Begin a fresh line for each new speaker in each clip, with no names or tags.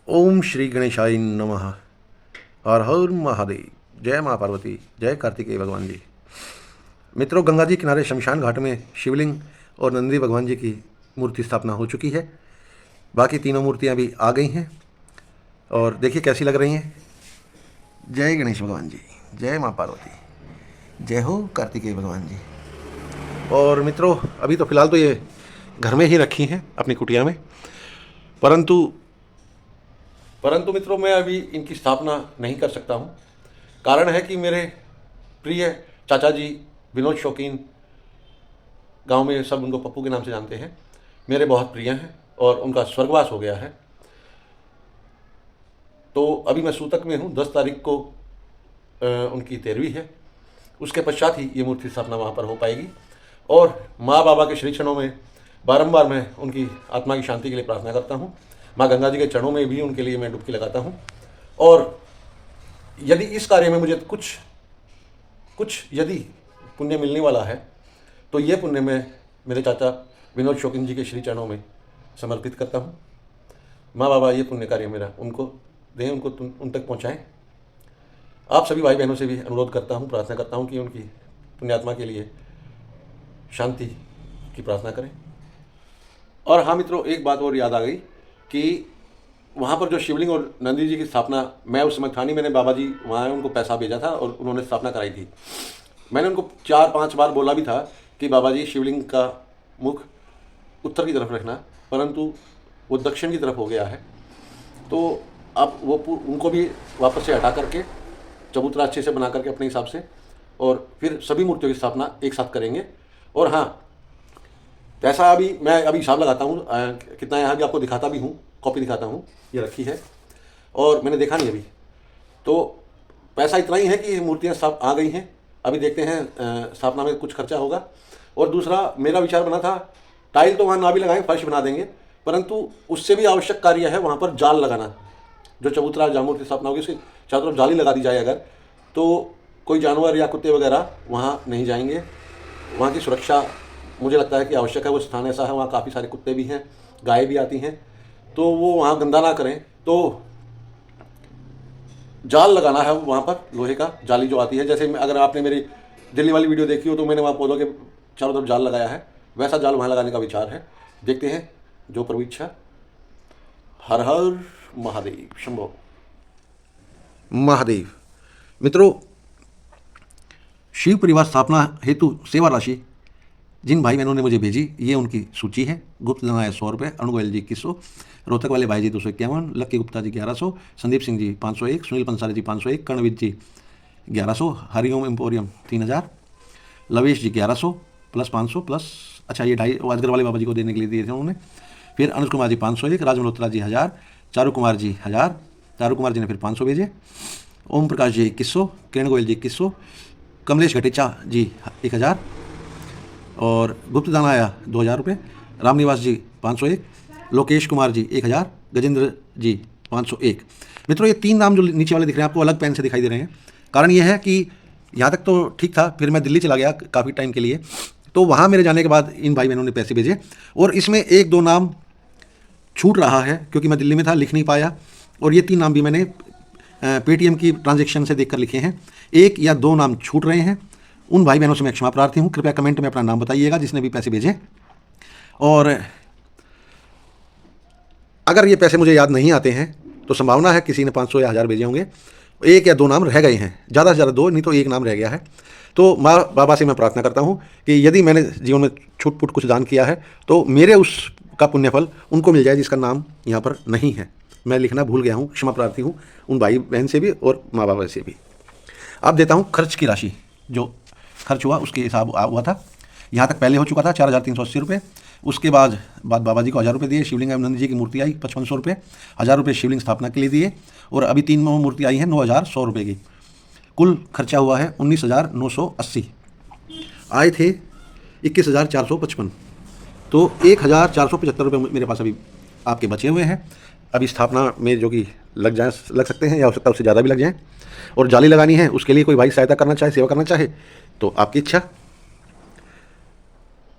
ओम श्री गणेशाय नमः। हर हर महादेव। जय माँ पार्वती, जय कार्तिकेय भगवान जी। मित्रों, गंगा जी किनारे शमशान घाट में शिवलिंग और नंदी भगवान जी की मूर्ति स्थापना हो चुकी है। बाकी तीनों मूर्तियाँ भी आ गई हैं और देखिए कैसी लग रही हैं। जय गणेश भगवान जी, जय माँ पार्वती, जय हो कार्तिकेय भगवान जी। और मित्रों, अभी तो फ़िलहाल तो ये घर में ही रखी हैं अपनी कुटिया में, परंतु मित्रों मैं अभी इनकी स्थापना नहीं कर सकता हूँ। कारण है कि मेरे प्रिय चाचा जी विनोद शौकीन, गांव में सब उनको पप्पू के नाम से जानते हैं, मेरे बहुत प्रिय हैं और उनका स्वर्गवास हो गया है। तो अभी मैं सूतक में हूँ। 10 तारीख को उनकी 13वीं है। उसके पश्चात ही ये मूर्ति स्थापना वहाँ पर हो पाएगी। और माँ बाबा के श्री चरणों में बारंबार मैं उनकी आत्मा की शांति के लिए प्रार्थना करता हूँ। माँ गंगा जी के चरणों में भी उनके लिए मैं डुबकी लगाता हूँ। और यदि इस कार्य में मुझे कुछ यदि पुण्य मिलने वाला है तो ये पुण्य मैं मेरे चाचा विनोद शौकीन जी के श्री चरणों में समर्पित करता हूँ। माँ बाबा ये पुण्य कार्य मेरा उनको दें, उनको उन तक पहुँचाएँ। आप सभी भाई बहनों से भी अनुरोध करता हूँ, प्रार्थना करता हूँ कि उनकी पुण्यात्मा के लिए शांति की प्रार्थना करें। और हाँ मित्रों, एक बात और याद आ गई कि वहाँ पर जो शिवलिंग और नंदी जी की स्थापना मैं उस समय था नहीं। मैंने बाबा जी वहाँ आए, उनको पैसा भेजा था और उन्होंने स्थापना कराई थी। मैंने उनको 4-5 बार बोला भी था कि बाबा जी शिवलिंग का मुख उत्तर की तरफ रखना, परंतु वो दक्षिण की तरफ हो गया है। तो अब वो उनको भी वापस से हटा करके चबूतरा अच्छे से बना करके अपने हिसाब से और फिर सभी मूर्तियों की स्थापना एक साथ करेंगे। और हाँ, पैसा मैं अभी हिसाब लगाता हूँ कितना, यहाँ भी आपको दिखाता भी हूँ, कॉपी दिखाता हूँ, ये रखी है और मैंने देखा नहीं अभी। तो पैसा इतना ही है कि मूर्तियाँ सब आ गई हैं। अभी देखते हैं स्थापना में कुछ खर्चा होगा। और दूसरा मेरा विचार बना था, टाइल तो वहाँ ना भी लगाएं, फर्श बना देंगे, परंतु उससे भी आवश्यक कार्य है वहाँ पर जाल लगाना। जो चबूतरा जहाँ मूर्ति स्थापना होगी उसकी चारों तरफ जाली लगा दी जाए अगर, तो कोई जानवर या कुत्ते वगैरह वहाँ नहीं जाएंगे। वहाँ की सुरक्षा मुझे लगता है कि आवश्यक है। वो स्थान ऐसा है, वहाँ काफ़ी सारे कुत्ते भी हैं, गाय भी आती हैं, तो वो वहाँ गंदा ना करें। तो जाल लगाना है वहाँ पर, लोहे का जाली जो आती है। जैसे अगर आपने मेरी दिल्ली वाली वीडियो देखी हो तो मैंने वहाँ पौधों के चारों तरफ जाल लगाया है, वैसा जाल वहाँ लगाने का विचार है। देखते हैं जो प्रभु इच्छा। हर हर महादेव, शंभो महादेव। मित्रों, शिव परिवार स्थापना हेतु सेवा राशि जिन भाई बहनों ने मुझे भेजी, ये उनकी सूची है। गुप्त धन आया 100 रुपये, अरुण गोयल जी 2100, रोहतक वाले भाई जी 251, लक्की गुप्ता जी 1100, संदीप सिंह जी 501, सुनील पंसारी जी 501, कर्णविद जी 1100, हरिओम एम्पोरियम 3000, लवेश जी 1100 प्लस 500 प्लस अच्छा ये 2.5 अजगर वाले बाबा जी को देने के लिए दिए थे उन्होंने। फिर अनुज कुमार जी 501, राज मल्होत्रा जी 1000, चारू कुमार जी 1000, चारू कुमार जी ने फिर 500 भेजे, ओम प्रकाश जी 2100, किरण गोयल जी 2100, कमलेश घटेचा जी 1000 और गुप्त दान आया 2000 रुपये, रामनिवास जी 501, लोकेश कुमार जी 1000, गजेंद्र जी 501। मित्रों, ये 3 नाम जो नीचे वाले दिख रहे हैं आपको अलग पेन से दिखाई दे रहे हैं। कारण ये है कि यहाँ तक तो ठीक था, फिर मैं दिल्ली चला गया काफ़ी टाइम के लिए, तो वहाँ मेरे जाने के बाद इन भाई बहनों ने पैसे भेजे और इसमें 1-2 नाम छूट रहा है क्योंकि मैं दिल्ली में था, लिख नहीं पाया। और ये 3 नाम भी मैंने पेटीएम की ट्रांजेक्शन से देखकर लिखे हैं। 1 या 2 नाम छूट रहे हैं। उन भाई बहनों से मैं क्षमा प्रार्थी हूँ। कृपया कमेंट में अपना नाम बताइएगा जिसने भी पैसे भेजे। और अगर ये पैसे मुझे याद नहीं आते हैं तो संभावना है किसी ने 500 या 1000 भेजे होंगे, 1 या 2 नाम रह गए हैं, ज़्यादा से ज़्यादा 2, नहीं तो 1 नाम रह गया है। तो माँ बाबा से मैं प्रार्थना करता हूँ कि यदि मैंने जीवन में छूट पुट कुछ दान किया है तो मेरे उसका पुण्यफल उनको मिल जाए जिसका नाम यहाँ पर नहीं है। मैं लिखना भूल गया हूँ, क्षमा प्रार्थी हूँ उन भाई बहन से भी और माँ बाबा से भी। अब देता हूँ खर्च की राशि, जो खर्च हुआ उसके हिसाब हुआ था। यहाँ तक पहले हो चुका था 4380 रुपये। उसके बाद बाबा जी को 1000 रुपये दिए। शिवलिंग आनंद जी की मूर्ति आई 5500 रुपये, 1000 रुपये शिवलिंग स्थापना के लिए दिए। और अभी 3 मूर्ति आई है 9100 रुपये की। कुल खर्चा हुआ है 19980। आए थे 21455, तो 1475 रुपये मेरे पास अभी आपके बचे हुए हैं। अभी स्थापना में जो कि लग सकते हैं या हो सकता है उससे ज़्यादा भी लग जाएँ। और जाली लगानी है, उसके लिए कोई भाई सहायता करना चाहे, सेवा करना चाहे तो आपकी इच्छा।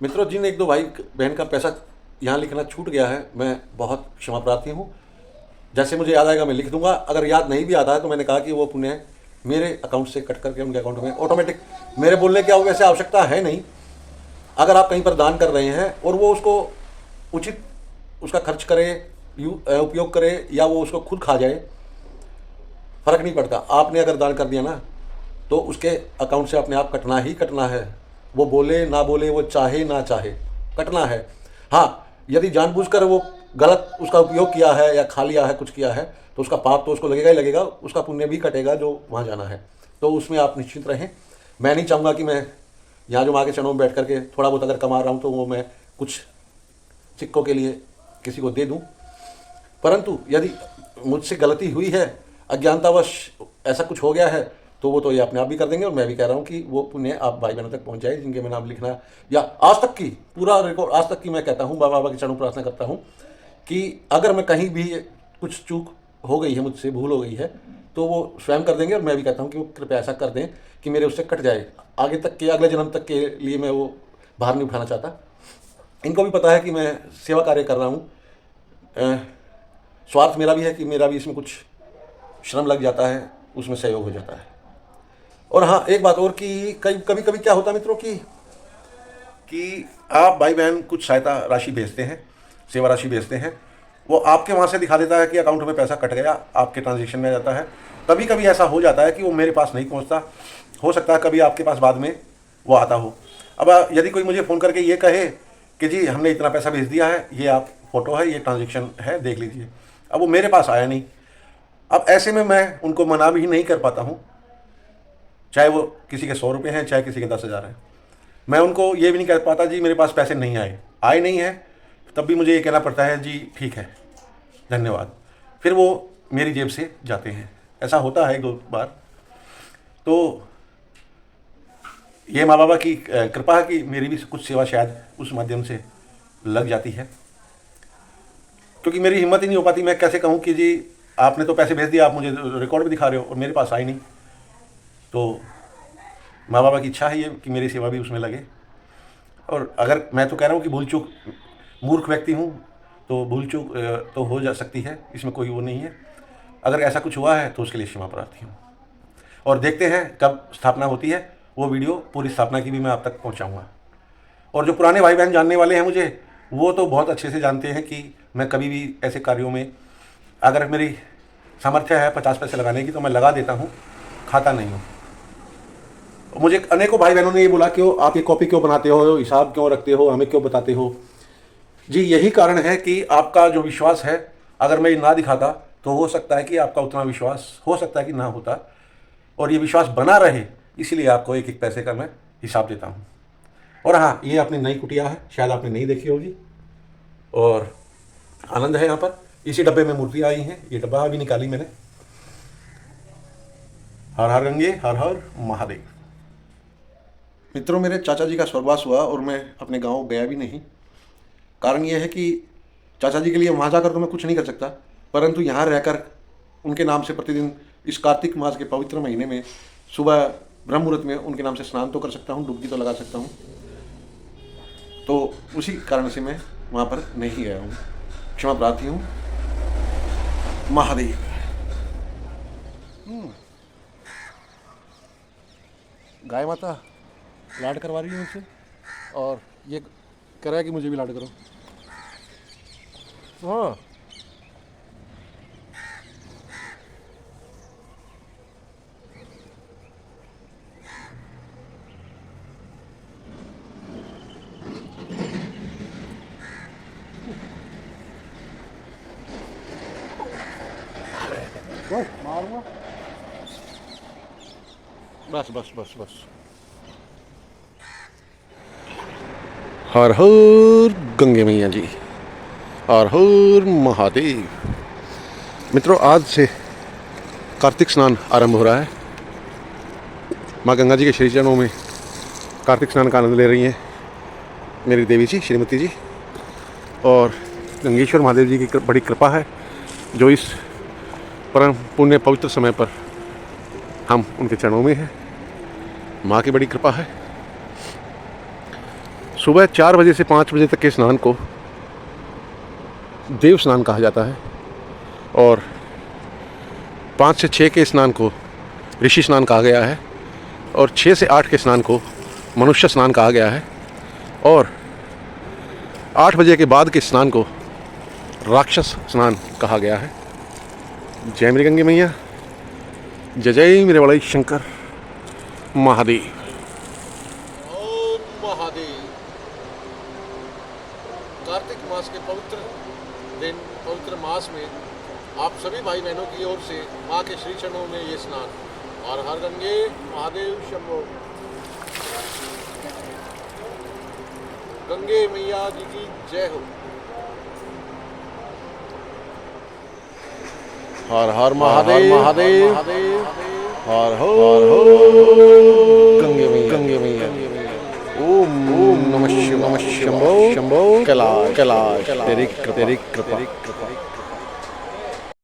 मित्रों, जिन 1-2 भाई बहन का पैसा यहाँ लिखना छूट गया है, मैं बहुत क्षमा प्रार्थी हूँ। जैसे मुझे याद आएगा मैं लिख दूंगा। अगर याद नहीं भी आता है तो मैंने कहा कि वो पुण्य मेरे अकाउंट से कट करके उनके अकाउंट में ऑटोमेटिक, मेरे बोलने की वैसे आवश्यकता है नहीं। अगर आप कहीं पर दान कर रहे हैं और वो उसको उचित उसका खर्च करे, उपयोग करे, या वो उसको खुद खा जाए, फर्क नहीं पड़ता। आपने अगर दान कर दिया ना तो उसके अकाउंट से अपने आप कटना ही कटना है। वो बोले ना बोले, वो चाहे ना चाहे, कटना है। हाँ, यदि जानबूझकर वो गलत उसका उपयोग किया है या खा लिया है, कुछ किया है, तो उसका पाप तो उसको लगेगा ही लगेगा, उसका पुण्य भी कटेगा जो वहाँ जाना है। तो उसमें आप निश्चिंत रहें। मैं नहीं चाहूँगा कि मैं यहाँ जो माँ के चरणों में बैठ करके थोड़ा बहुत अगर कमा रहा हूँ तो वो मैं कुछ सिक्कों के लिए किसी को दे दूँ। परंतु यदि मुझसे गलती हुई है, अज्ञानतावश ऐसा कुछ हो गया है, तो वो तो ये अपने आप भी कर देंगे। और मैं भी कह रहा हूँ कि वो पुण्य आप भाई बहनों तक पहुँच जाए जिनके मैं नाम लिखना, या आज तक की पूरा रिकॉर्ड, आज तक की मैं कहता हूँ, बाबा के चरणों प्रार्थना करता हूँ कि अगर मैं कहीं भी कुछ चूक हो गई है, मुझसे भूल हो गई है, तो वो स्वयं कर देंगे। और मैं भी कहता हूँ कि वो कृपया ऐसा कर दें कि मेरे उससे कट जाए, आगे तक के, अगले जन्म तक के लिए मैं वो भार नहीं उठाना चाहता। इनको भी पता है कि मैं सेवा कार्य कर रहा हूँ। स्वार्थ मेरा भी है कि मेरा भी इसमें कुछ श्रम लग जाता है, उसमें सहयोग हो जाता है। और हाँ, एक बात और कि कभी कभी क्या होता है मित्रों कि आप भाई बहन कुछ सहायता राशि भेजते हैं, सेवा राशि भेजते हैं, वो आपके वहाँ से दिखा देता है कि अकाउंट में पैसा कट गया, आपके ट्रांजेक्शन में जाता है। कभी कभी ऐसा हो जाता है कि वो मेरे पास नहीं पहुँचता, हो सकता है कभी आपके पास बाद में वो आता हो। अब यदि कोई मुझे फ़ोन करके ये कहे कि जी हमने इतना पैसा भेज दिया है, ये आप फ़ोटो है, ये ट्रांजेक्शन है, देख लीजिए, अब वो मेरे पास आया नहीं। अब ऐसे में मैं उनको मना भी नहीं कर पाता हूँ, चाहे वो किसी के 100 रुपये हैं, चाहे किसी के 10,000 हैं। मैं उनको ये भी नहीं कह पाता जी मेरे पास पैसे नहीं आए नहीं हैं, तब भी मुझे ये कहना पड़ता है जी ठीक है, धन्यवाद। फिर वो मेरी जेब से जाते हैं। ऐसा होता है 1-2 बार। तो ये माँ बाबा की कृपा है कि मेरी भी कुछ सेवा शायद उस माध्यम से लग जाती है, क्योंकि मेरी हिम्मत ही नहीं हो पाती। मैं कैसे कहूँ कि जी आपने तो पैसे भेज दिया, आप मुझे रिकॉर्ड भी दिखा रहे हो और मेरे पास आए नहीं। तो माँ बाबा की इच्छा है ये कि मेरी सेवा भी उसमें लगे। और अगर मैं तो कह रहा हूँ कि भूल चूक, मूर्ख व्यक्ति हूँ तो भूल चूक तो हो जा सकती है, इसमें कोई वो नहीं है। अगर ऐसा कुछ हुआ है तो उसके लिए क्षमा प्रार्थी हूँ। और देखते हैं कब स्थापना होती है, वो वीडियो पूरी स्थापना की भी मैं आप तक पहुँचाऊँगा। और जो पुराने भाई बहन जानने वाले हैं मुझे, वो तो बहुत अच्छे से जानते हैं कि मैं कभी भी ऐसे कार्यों में, अगर मेरी सामर्थ्य है 50 पैसे लगाने की तो मैं लगा देता हूँ, खाता नहीं हूँ। मुझे अनेकों भाई बहनों ने ये बोला कि आप ये कॉपी क्यों बनाते हो, हिसाब क्यों रखते हो, हमें क्यों बताते हो। जी यही कारण है कि आपका जो विश्वास है, अगर मैं ये ना दिखाता तो हो सकता है कि आपका उतना विश्वास हो सकता है कि ना होता, और ये विश्वास बना रहे, इसीलिए आपको एक एक पैसे का मैं हिसाब देता हूँ। और हाँ, ये अपनी नई कुटिया है, शायद आपने नहीं देखी होगी, और आनंद है यहाँ पर। इसी डब्बे में मूर्तियाँ आई हैं, ये डब्बा अभी निकाली मैंने। हर हर गंगे, हर हर महादेव। मित्रों, मेरे चाचा जी का स्वर्गवास हुआ और मैं अपने गांव गया भी नहीं। कारण ये है कि चाचा जी के लिए वहाँ जाकर तो मैं कुछ नहीं कर सकता, परंतु यहाँ रहकर उनके नाम से प्रतिदिन इस कार्तिक मास के पवित्र महीने में सुबह ब्रह्म मुहूर्त में उनके नाम से स्नान तो कर सकता हूँ, डुबकी तो लगा सकता हूँ। तो उसी कारण से मैं वहाँ पर नहीं गया हूँ, क्षमा प्रार्थी हूँ। महादेव। गाय माता लाड करवा रही है मुझसे, और ये कह रहा है कि मुझे भी लाड करो। हाँ, मारूंगा। बस बस बस बस। हर हर गंगे मैया जी, हर हर महादेव। मित्रों, आज से कार्तिक स्नान आरंभ हो रहा है। माँ गंगा जी के श्री चरणों में कार्तिक स्नान का आनंद ले रही हैं मेरी देवी जी, श्रीमती जी। और गंगेश्वर महादेव जी की बड़ी कृपा है, जो इस परम पुण्य पवित्र समय पर हम उनके चरणों में हैं। माँ की बड़ी कृपा है। सुबह 4 बजे से 5 बजे तक के स्नान को देव स्नान कहा जाता है। और 5 से 6 के स्नान को ऋषि स्नान कहा गया है और 6 से 8 के स्नान को मनुष्य स्नान कहा गया है और 8 बजे के बाद के स्नान को राक्षस स्नान कहा गया है। जय मेरी गंगे मैया, जय जय मेरे बड़े शंकर महादेव। ओम महादेव। कार्तिक मास के पवित्र दिन, पवित्र मास में आप सभी भाई बहनों की ओर से माँ के श्री चरणों में ये स्नान। और हर गंगे महादेव शंभो। गंगे मैया जी की जय हो। हर हर महादेव महादेव हर हो गंगे मैया। ओम ओम नमः शिवाय शंभो शंभो कैलाश कैलाश तेरी कृपा।